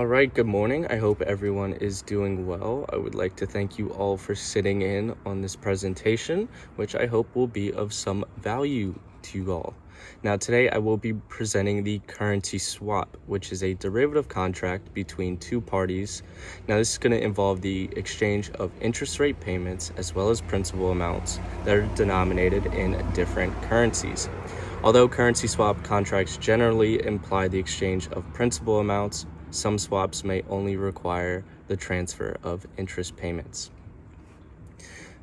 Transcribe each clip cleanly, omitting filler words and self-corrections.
All right, good morning. I hope everyone is doing well. I would like to thank you all for sitting in on this presentation, which I hope will be of some value to you all. Now, today I will be presenting the currency swap, which is a derivative contract between two parties. Now, this is going to involve the exchange of interest rate payments as well as principal amounts that are denominated in different currencies. Although currency swap contracts generally imply the exchange of principal amounts, some swaps may only require the transfer of interest payments.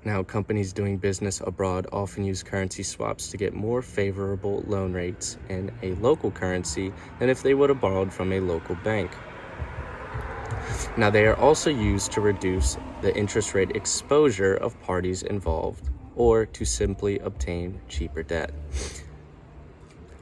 Now, companies doing business abroad often use currency swaps to get more favorable loan rates in a local currency than if they would have borrowed from a local bank. Now, they are also used to reduce the interest rate exposure of parties involved or to simply obtain cheaper debt.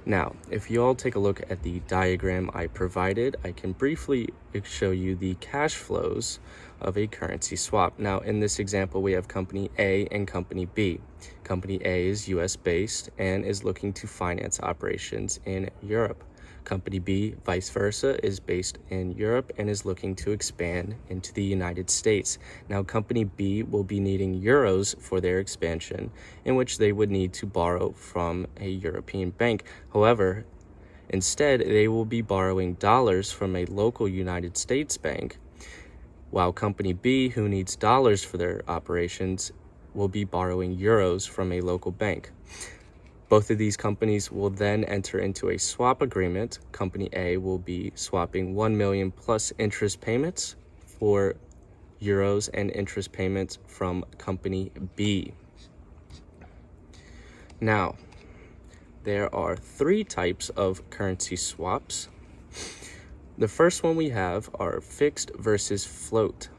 Now, if you all take a look at the diagram I provided, I can briefly show you the cash flows of a currency swap. Now, in this example, we have company A and company B. Company A is US based and is looking to finance operations in Europe. Company B, vice versa, is based in Europe and is looking to expand into the United States. Now, Company B will be needing euros for their expansion, in which they would need to borrow from a European bank. However, instead, they will be borrowing dollars from a local United States bank, while Company B, who needs dollars for their operations, will be borrowing euros from a local bank. Both of these companies will then enter into a swap agreement. Company A will be swapping 1 million plus interest payments for euros and interest payments from Company B. Now, there are three types of currency swaps. The first one we have are fixed versus float.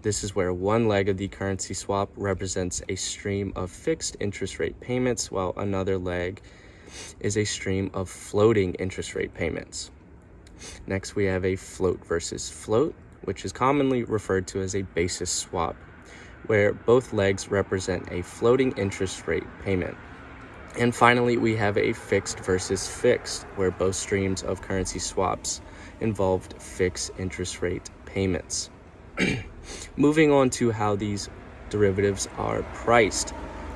This is where one leg of the currency swap represents a stream of fixed interest rate payments, while another leg is a stream of floating interest rate payments. Next, we have a float versus float, which is commonly referred to as a basis swap, where both legs represent a floating interest rate payment. And finally, we have a fixed versus fixed, where both streams of currency swaps involved fixed interest rate payments. Moving on to how these derivatives are priced.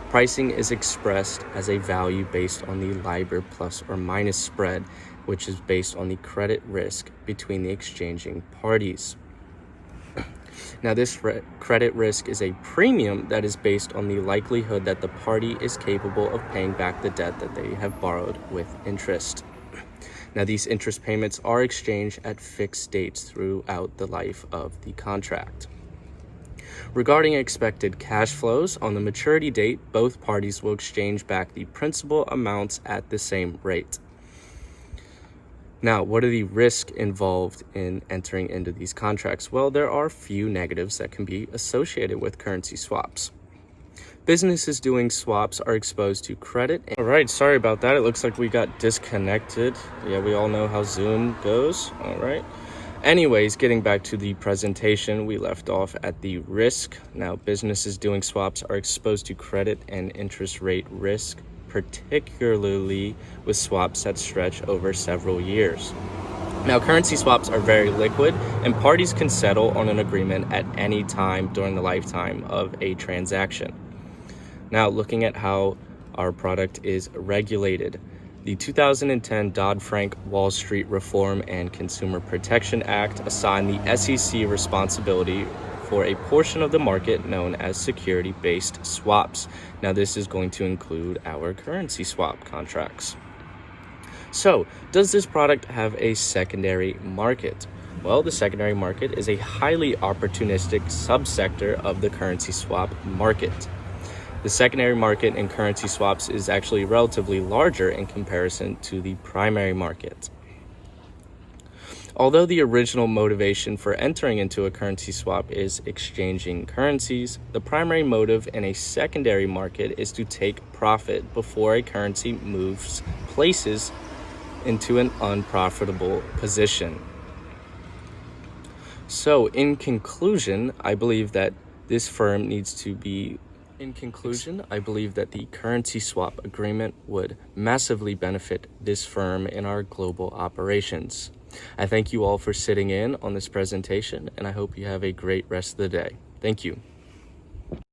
Pricing is expressed as a value based on the LIBOR plus or minus spread, which is based on the credit risk between the exchanging parties. Now, this credit risk is a premium that is based on the likelihood that the party is capable of paying back the debt that they have borrowed with interest. Now, these interest payments are exchanged at fixed dates throughout the life of the contract. Regarding expected cash flows, on the maturity date, both parties will exchange back the principal amounts at the same rate. Now, what are the risks involved in entering into these contracts? Well, there are few negatives that can be associated with currency swaps. Businesses doing swaps are exposed to credit. All right, sorry about that. It looks like we got disconnected. Yeah, we all know how Zoom goes. All right. Anyways, getting back to the presentation, we left off at the risk. Now, businesses doing swaps are exposed to credit and interest rate risk, particularly with swaps that stretch over several years. Now, currency swaps are very liquid, and parties can settle on an agreement at any time during the lifetime of a transaction. Now, looking at how our product is regulated. The 2010 Dodd-Frank Wall Street Reform and Consumer Protection Act assigned the SEC responsibility for a portion of the market known as security-based swaps. Now, this is going to include our currency swap contracts. So, does this product have a secondary market? Well, the secondary market is a highly opportunistic subsector of the currency swap market. The secondary market in currency swaps is actually relatively larger in comparison to the primary market. Although the original motivation for entering into a currency swap is exchanging currencies, the primary motive in a secondary market is to take profit before a currency moves places into an unprofitable position. So, in conclusion, I believe that the currency swap agreement would massively benefit this firm in our global operations. I thank you all for sitting in on this presentation, and I hope you have a great rest of the day. Thank you.